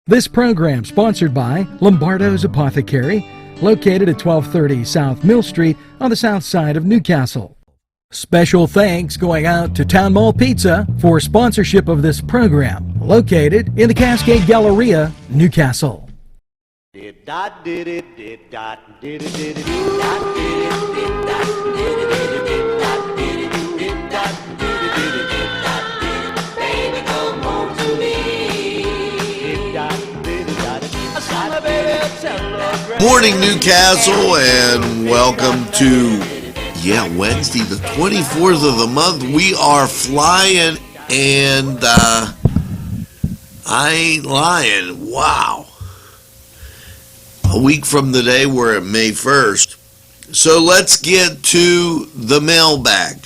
This program sponsored by Lombardo's Apothecary, located at 1230 South Mill Street on the south side of Newcastle. Special thanks going out to Town Mall Pizza for sponsorship of this program, located in the Cascade Galleria, Newcastle. Morning, Newcastle, and welcome to Wednesday the 24th of the month. We are flying, and I ain't lying. Wow. A week from today, we're at May 1st. So let's get to the mailbag.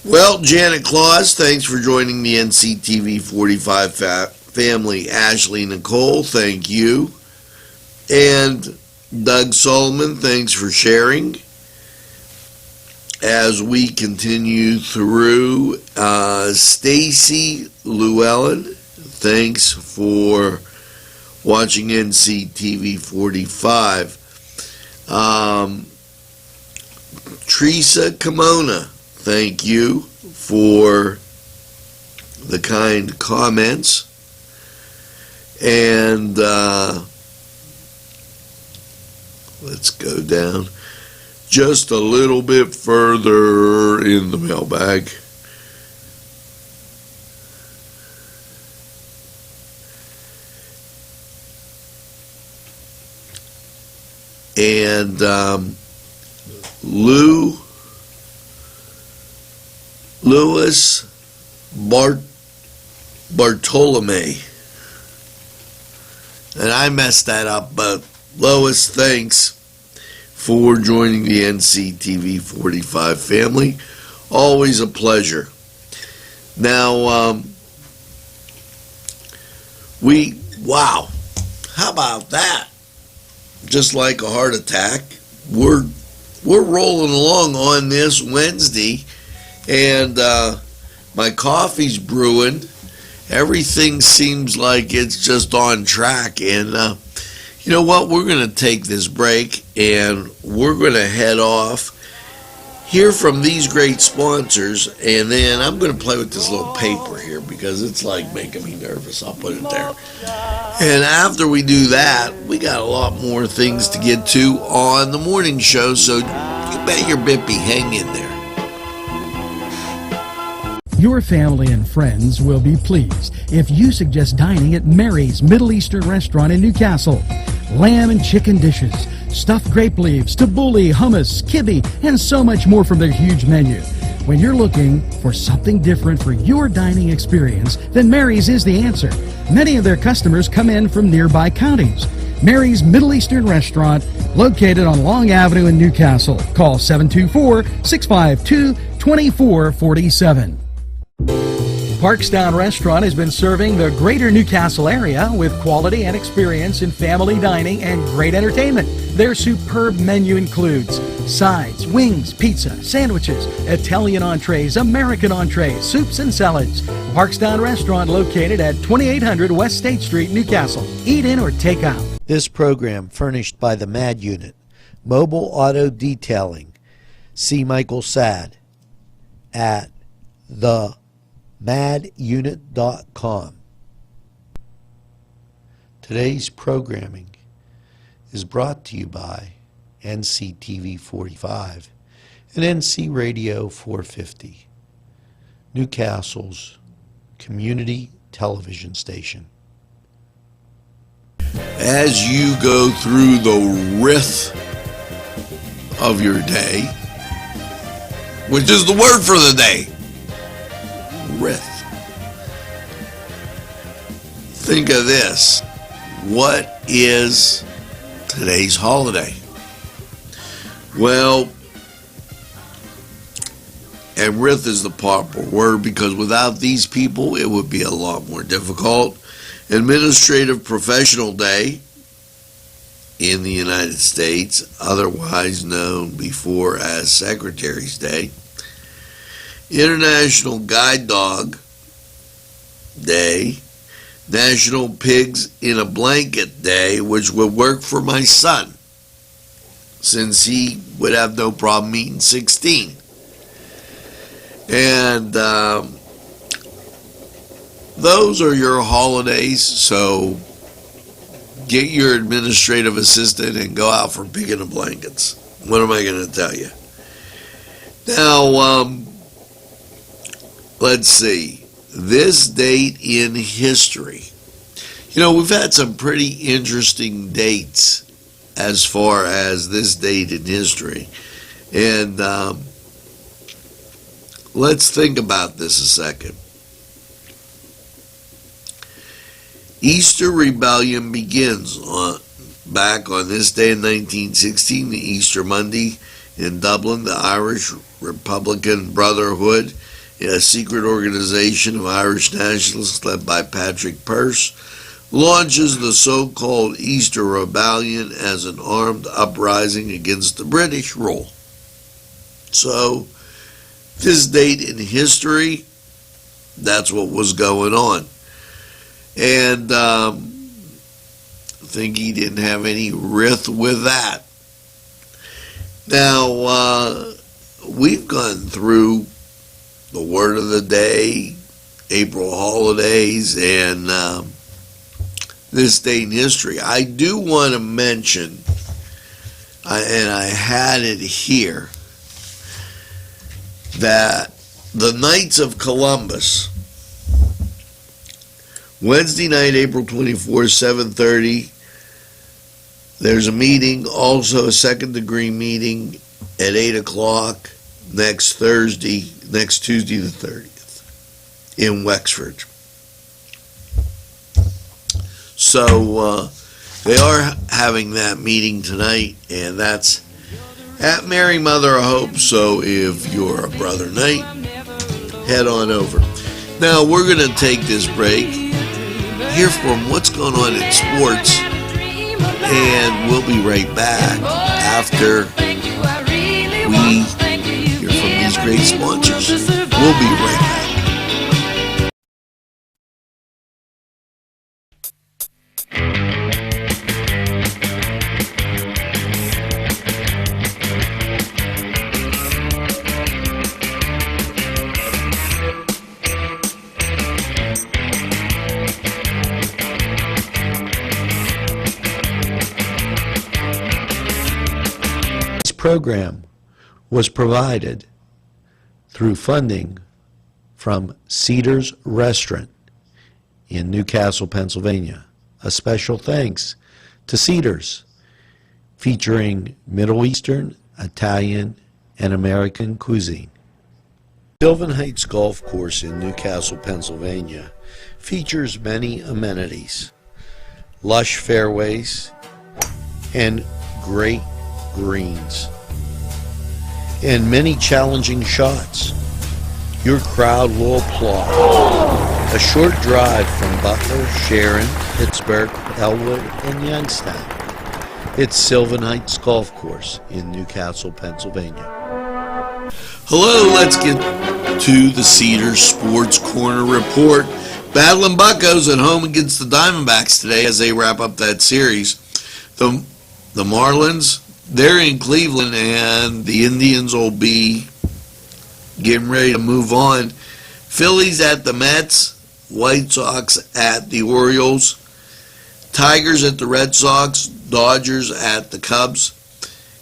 Well, Janet Claus, thanks for joining the NCTV45 family. Ashley Nicole, thank you. And Doug Solomon, thanks for sharing. As we continue through, Stacy Llewellyn, thanks for watching NCTV 45. Teresa Kimona, thank you for the kind comments. And let's go down just a little bit further in the mailbag. And Louis Bartolome. And I messed that up, but Lois, thanks for joining the NCTV 45 family. Always a pleasure. Now, wow, how about that? Just like a heart attack, we're rolling along on this Wednesday, and my coffee's brewing. Everything seems like it's just on track, and you know what? We're going to take this break, and we're going to head off, hear from these great sponsors, and then I'm going to play with this little paper here because it's like making me nervous. I'll put it there. And after we do that, we got a lot more things to get to on the morning show, so you bet your bippy, hang in there. Your family and friends will be pleased if you suggest dining at Mary's Middle Eastern Restaurant in Newcastle. Lamb and chicken dishes, stuffed grape leaves, tabbouleh, hummus, kibbe, and so much more from their huge menu. When you're looking for something different for your dining experience, then Mary's is the answer. Many of their customers come in from nearby counties. Mary's Middle Eastern Restaurant, located on Long Avenue in Newcastle. Call 724-652-2447. Parkstown Restaurant has been serving the greater Newcastle area with quality and experience in family dining and great entertainment. Their superb menu includes sides, wings, pizza, sandwiches, Italian entrees, American entrees, soups and salads. Parkstown Restaurant located at 2800 West State Street, Newcastle. Eat in or take out. This program furnished by the MAD Unit, Mobile Auto Detailing. See Michael Sad at themadunit.com. Today's programming is brought to you by NCTV 45 and NC Radio 450, Newcastle's community television station. As you go through the rhythm of your day, which is the word for the day, rhythm. Think of this. What is today's holiday? Well, and rith is the proper word because without these people, it would be a lot more difficult. Administrative Professional Day in the United States, otherwise known before as Secretary's Day. International Guide Dog Day, National Pigs in a Blanket Day, which would work for my son, since he would have no problem eating 16. And those are your holidays, so get your administrative assistant and go out for picking of blankets. What am I going to tell you? Now, let's see. This date in history. You know, we've had some pretty interesting dates as far as this date in history. And let's think about this a second. Easter Rebellion begins back on this day in 1916, the Easter Monday in Dublin. The Irish Republican Brotherhood, a secret organization of Irish nationalists led by Patrick Pearse, launches the so-called Easter Rebellion as an armed uprising against the British rule. So, this date in history, that's what was going on. And I think he didn't have any wrath with that. Now, we've gone through the word of the day, April holidays, and this day in history. I do want to mention, and I had it here, that the Knights of Columbus, Wednesday night, April 24, 7:30, there's a meeting, also a second-degree meeting at 8 o'clock next Tuesday the 30th, in Wexford. So they are having that meeting tonight, and that's at Mary Mother of Hope. So if you're a Brother Knight, head on over. Now we're going to take this break, hear from what's going on in sports, and we'll be right back after we hear from these great sponsors. We'll be right back. This program was provided through funding from Cedars Restaurant in Newcastle, Pennsylvania. A special thanks to Cedars, featuring Middle Eastern, Italian, and American cuisine. Sylvan Heights Golf Course in Newcastle, Pennsylvania features many amenities, lush fairways, and great greens, and many challenging shots. Your crowd will applaud. A short drive from Butler, Sharon, Pittsburgh, Elwood, and Youngstown. It's Sylvan Heights Golf Course in Newcastle, Pennsylvania. Hello, let's get to the Cedars Sports Corner report. Battling Buccos at home against the Diamondbacks today as they wrap up that series. The Marlins, they're in Cleveland, and the Indians will be getting ready to move on. Phillies at the Mets, White Sox at the Orioles, Tigers at the Red Sox, Dodgers at the Cubs,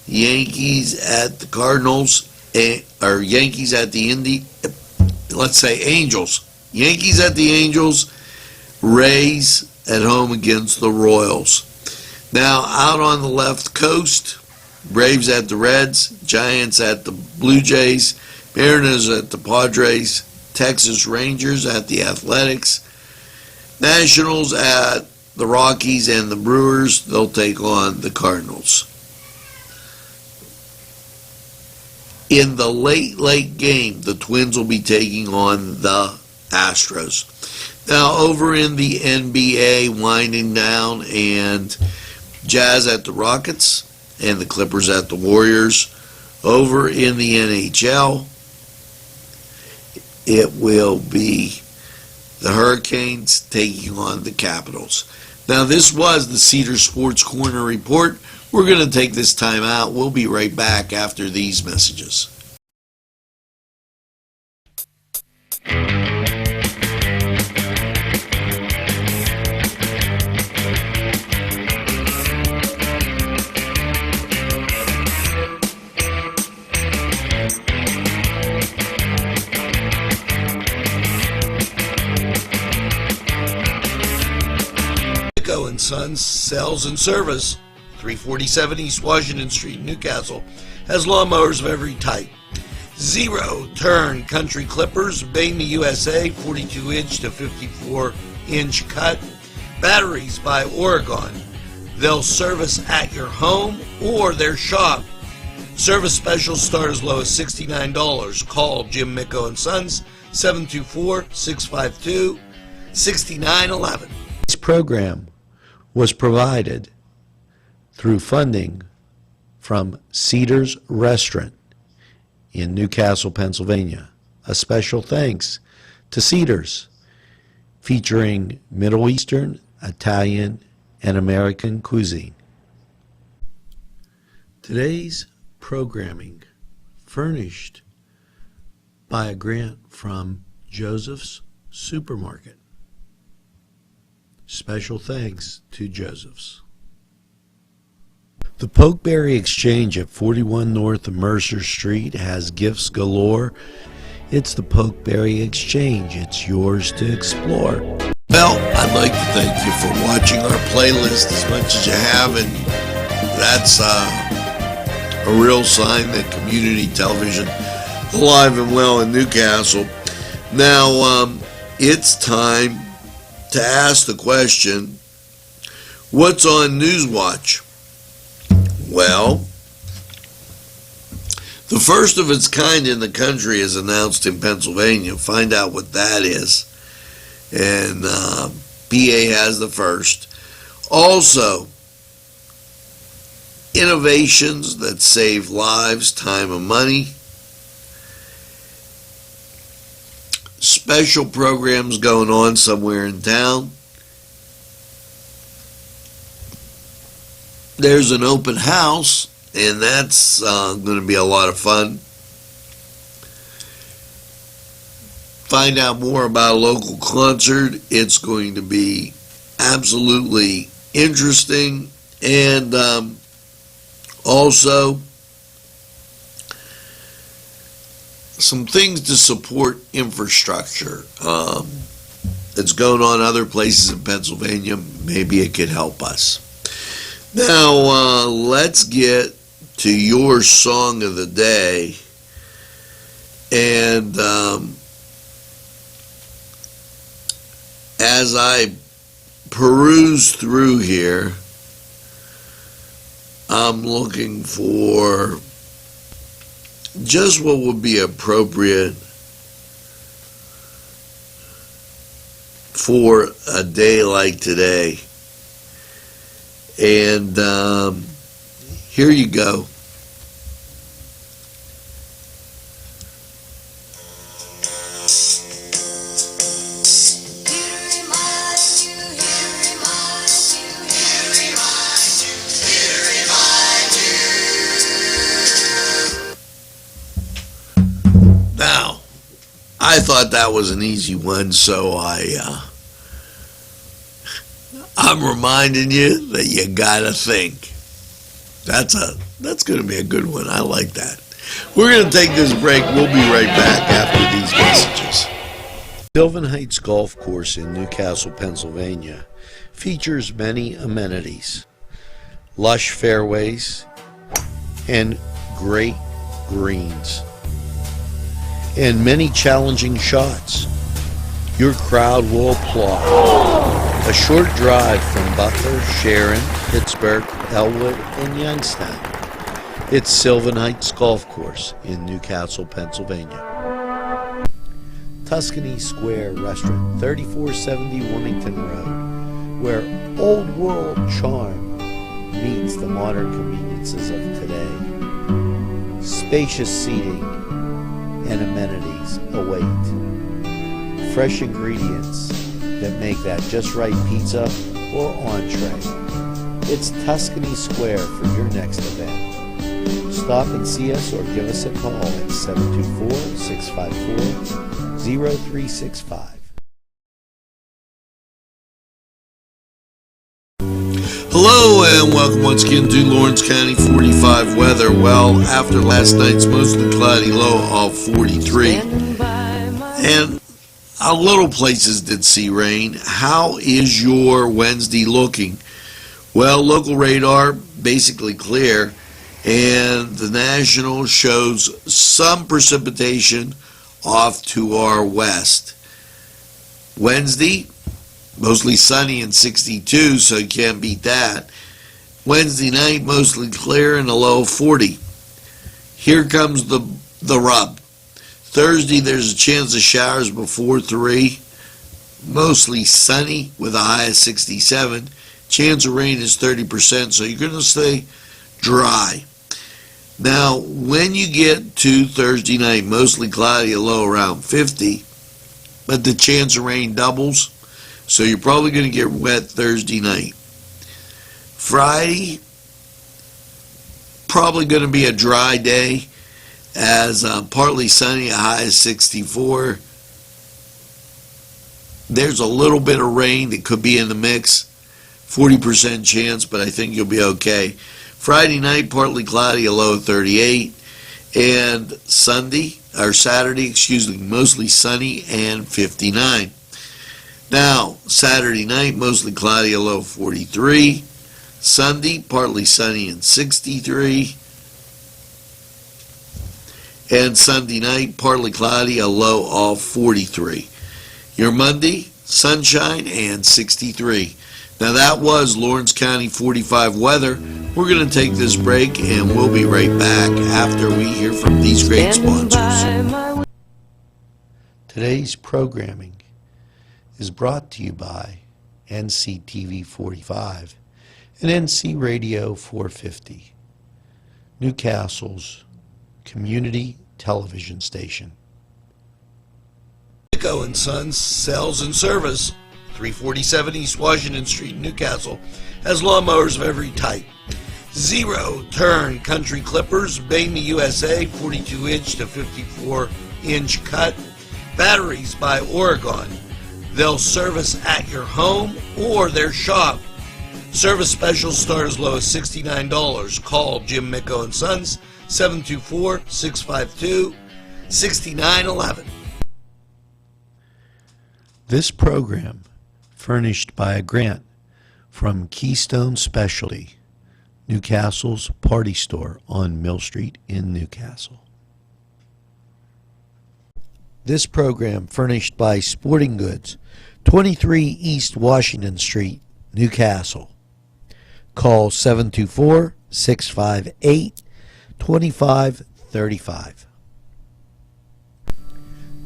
Yankees at the Cardinals, or Yankees at the Angels. Yankees at the Angels, Rays at home against the Royals. Now, out on the left coast, Braves at the Reds, Giants at the Blue Jays, Mariners at the Padres, Texas Rangers at the Athletics, Nationals at the Rockies, and the Brewers, they'll take on the Cardinals. In the late game, the Twins will be taking on the Astros. Now, over in the NBA, winding down, and Jazz at the Rockets, and the Clippers at the Warriors. Over in the NHL, it will be The Hurricanes taking on the Capitals. Now, this was the Cedar Sports Corner report. We're going to take this time out. We'll be right back after these messages. And Sons Sales and Service, 347 East Washington Street, Newcastle, has lawnmowers of every type. Zero turn country clippers, made in the USA, 42 inch to 54 inch cut. Batteries by Oregon. They'll service at your home or their shop. Service specials start as low as $69. Call Jim Micco and Sons, 724-652-6911. This program was provided through funding from Cedar's Restaurant in Newcastle, Pennsylvania. A special thanks to Cedar's, featuring Middle Eastern, Italian, and American cuisine. Today's programming furnished by a grant from Joseph's Supermarket. Special thanks to Joseph's. The Pokeberry Exchange at 41 North Mercer Street has gifts galore. It's the Pokeberry Exchange. It's yours to explore. Well, I'd like to thank you for watching our playlist as much as you have, and that's a real sign that community television alive and well in Newcastle. Now, it's time to ask the question, what's on Newswatch? Well, the first of its kind in the country is announced in Pennsylvania. Find out what that is. And PA has the first. Also, innovations that save lives, time, and money. Special programs going on somewhere in town. There's an open house, and that's going to be a lot of fun. Find out more about a local concert. It's going to be absolutely interesting. And also some things to support infrastructure. It's going on other places in Pennsylvania. Maybe it could help us. Now, let's get to your song of the day. And as I peruse through here, I'm looking for just what would be appropriate for a day like today. And here you go. Now, I thought that was an easy one, so I'm reminding you that you gotta think. That's going to be a good one. I like that. We're going to take this break. We'll be right back after these messages. Sylvan Heights Golf Course in Newcastle, Pennsylvania features many amenities, lush fairways, and great greens, and many challenging shots. Your crowd will applaud. A short drive from Butler, Sharon, Pittsburgh, Elwood, and Youngstown. It's Sylvan Heights Golf Course in Newcastle, Pennsylvania. Tuscany Square Restaurant, 3470 Wilmington Road, where old world charm meets the modern conveniences of today. Spacious seating and amenities await. fresh ingredients that make that just right pizza or entree. It's Tuscany Square for your next event. Stop and see us or give us a call at 724-654-0365. Hello and welcome once again to Lawrence County 45 weather. Well, after last night's mostly cloudy low of 43, and a little places did see rain. How is your Wednesday looking? Well, local radar basically clear, and the national shows some precipitation off to our west. Wednesday, mostly sunny and 62, so you can't beat that. Wednesday night, mostly clear and a low of 40. Here comes the rub. Thursday, there's a chance of showers before 3. Mostly sunny with a high of 67. Chance of rain is 30%, so you're going to stay dry. Now, when you get to Thursday night, mostly cloudy, a low around 50, but the chance of rain doubles. So you're probably going to get wet Thursday night. Friday, probably going to be a dry day, as partly sunny, a high of 64. There's a little bit of rain that could be in the mix, 40% chance, but I think you'll be okay. Friday night, partly cloudy, a low of 38. And Saturday, mostly sunny and 59. Now, Saturday night, mostly cloudy, a low of 43. Sunday, partly sunny and 63. And Sunday night, partly cloudy, a low of 43. Your Monday, sunshine and 63. Now that was Lawrence County 45 weather. We're going to take this break and we'll be right back after we hear from these great sponsors. Today's programming is brought to you by NCTV45 and NC Radio 450, Newcastle's community television station. Nico & Sons Sales and Service, 347 East Washington Street, Newcastle, has lawnmowers of every type. Zero-turn country clippers, made in the USA, 42-inch to 54-inch cut. Batteries by Oregon. They'll service at your home or their shop. Service specials start as low as $69. Call Jim Micco & Sons, 724-652-6911. This program furnished by a grant from Keystone Specialty, Newcastle's party store on Mill Street in Newcastle. This program furnished by Sporting Goods, 23 East Washington Street, Newcastle. Call 724-658-2535.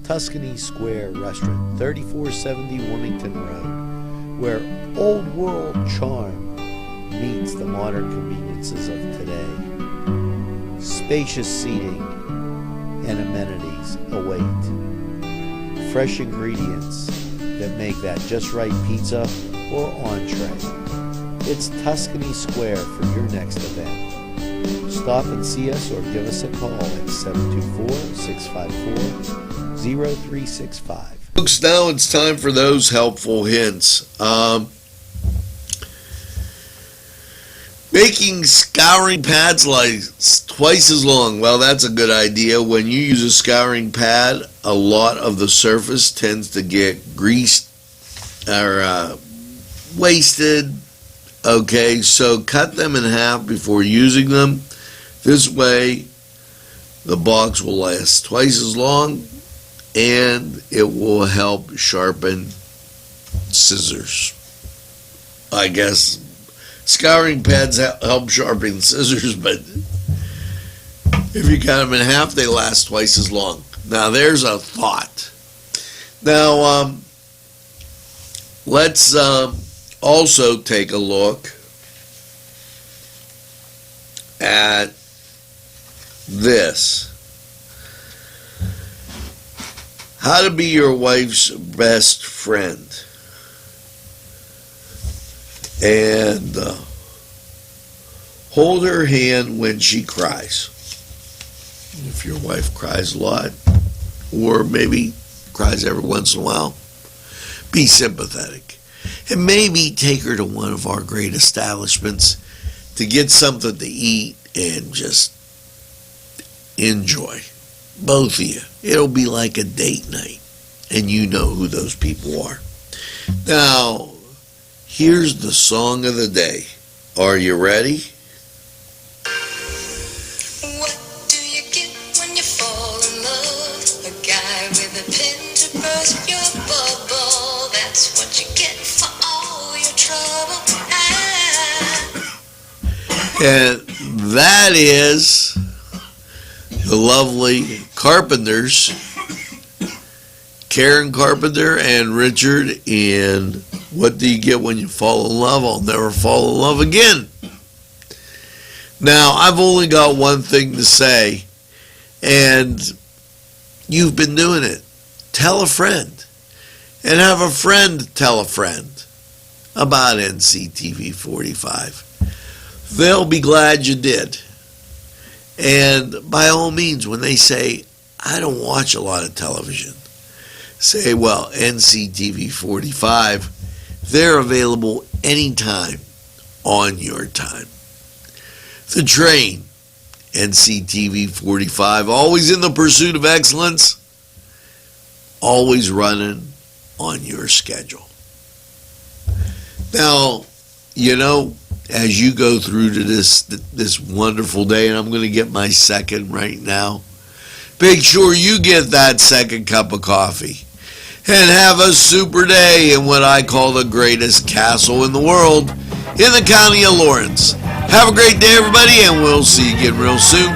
Tuscany Square Restaurant, 3470 Wilmington Road, where old world charm meets the modern conveniences of today. Spacious seating and amenities await. Fresh ingredients that make that just right pizza or entree. It's Tuscany Square for your next event. Stop and see us or give us a call at 724-654-0365. Folks, now it's time for those helpful hints. Making scouring pads like twice as long. Well, that's a good idea. When you use a scouring pad, a lot of the surface tends to get greased or wasted. Okay, so cut them in half before using them. This way, the box will last twice as long, and it will help sharpen scissors. I guess scouring pads help sharpen scissors, but if you cut them in half, they last twice as long. Now, there's a thought. Now, let's also take a look at this. How to be your wife's best friend. And hold her hand when she cries. If your wife cries a lot, or maybe cries every once in a while, be sympathetic. And maybe take her to one of our great establishments to get something to eat and just enjoy. Both of you. It'll be like a date night. And you know who those people are. Now, here's the song of the day. Are you ready? What do you get when you fall in love? A guy with a pin to burst your bubble. That's what you get for all your trouble. And that is the lovely Carpenters, Karen Carpenter and Richard, in What Do You Get When You Fall in Love? I'll Never Fall in Love Again. Now, I've only got one thing to say, and you've been doing it. Tell a friend, and have a friend tell a friend about NCTV45. They'll be glad you did. And by all means, when they say, I don't watch a lot of television, say, well, NCTV45, they're available anytime on your time. The Train, NCTV45, always in the pursuit of excellence, always running on your schedule. Now, you know, as you go through to this wonderful day, and I'm going to get my second right now, make sure you get that second cup of coffee and have a super day in what I call the greatest castle in the world in the county of Lawrence. Have a great day, everybody, and we'll see you again real soon.